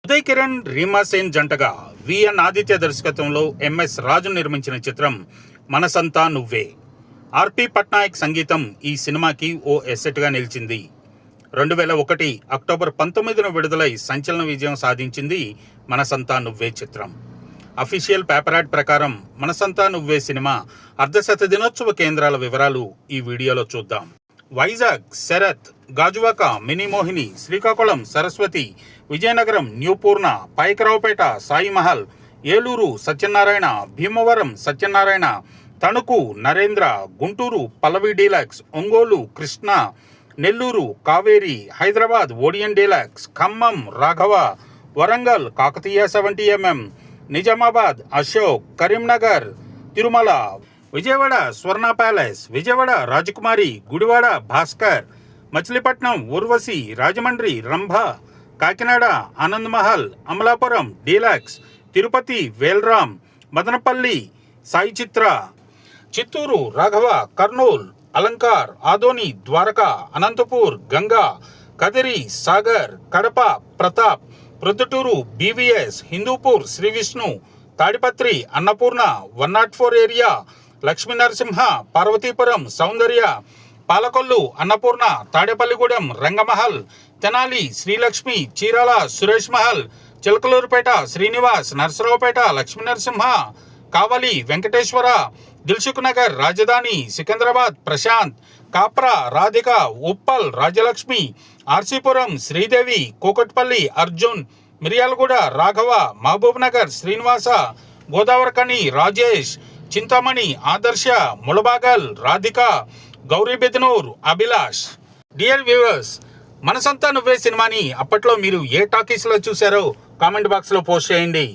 ఉదయ్ కిరణ్, రీమా సేన్ జంటగా విఎన్ ఆదిత్య దర్శకత్వంలో ఎంఎస్ రాజు నిర్మించిన చిత్రం మనసంతా నువ్వే. ఆర్పి పట్నాయక్ సంగీతం ఈ సినిమాకి ఓ ఎసెట్గా నిలిచింది. 2001 అక్టోబర్ 19న విడుదలై సంచలన విజయం సాధించింది మనసంతా నువ్వే చిత్రం. అఫీషియల్ పేపర్ యాడ్ ప్రకారం మనసంతా నువ్వే సినిమా అర్ధశత దినోత్సవ కేంద్రాల వివరాలు ఈ వీడియోలో చూద్దాం. Vizag, Sarath, Gajuwaka, mini Mohini, Srikakulam, Saraswathi, Vizianagaram, Newpurna, Payakaraopeta, Saimahal, Eluru, Satyanarayana, Bhimavaram, Satyanarayana, Tanuku, Narendra, Guntur, Pallavi deluxe, Ongole, Krishna, Nellore, Kaveri, Hyderabad, Odeon deluxe, Khammam, Raghava, Warangal, Kakatiya 70mm, Nizamabad, Ashok, Karimnagar, Tirumala, Vijayawada, Swarna palace, Vijayawada, Rajakumari, Gudivada, Bhaskar, Machilipatnam, Urvashi, Rajahmundry, Rambha, Kakinada, Anand Mahal, Amalapuram, deluxe, Tirupati, Velram, Madanapalle, Sai Chitra, Chittoor, Raghava, Kurnool, Alankar, Adoni, Dwaraka, Anantapur, Ganga, Kadiri, Sagar, Kadapa, Pratap, Proddatur, BVS, Hindupur, Shri Vishnu, Tadipatri, Annapurna, 104 area, Lakshmi Narasimha, Parvathipuram, సౌందర్య, పాలకొల్లు, అన్నపూర్ణ, తాడేపల్లిగూడెం, రంగమహల్, తెనాలి, శ్రీలక్ష్మి, చీరాల, సురేష్ మహల్, చిలకలూరుపేట, శ్రీనివాస్, నరసరావుపేట, లక్ష్మీ నరసింహ, కావలి, వెంకటేశ్వర, దిల్సుఖ్ నగర్, రాజధాని, సికింద్రాబాద్, ప్రశాంత్, కాప్రా, రాధిక, ఉప్పల్, రాజలక్ష్మి, ఆర్సీపురం, శ్రీదేవి, కూకట్పల్లి, అర్జున్, మిర్యాలగూడ, రాఘవ, మహబూబ్ నగర్, శ్రీనివాస, గోదావరకని, రాజేష్, చింతామణి, ఆదర్శ, ముళబాగల్, రాధిక, గౌరీబెదనూర్, అభిలాష్. డియర్ వ్యూవర్స్, మనసంతా నువ్వే సినిమాని అప్పట్లో మీరు ఏ టాకీస్లో చూశారో కామెంట్ బాక్స్లో పోస్ట్ చేయండి.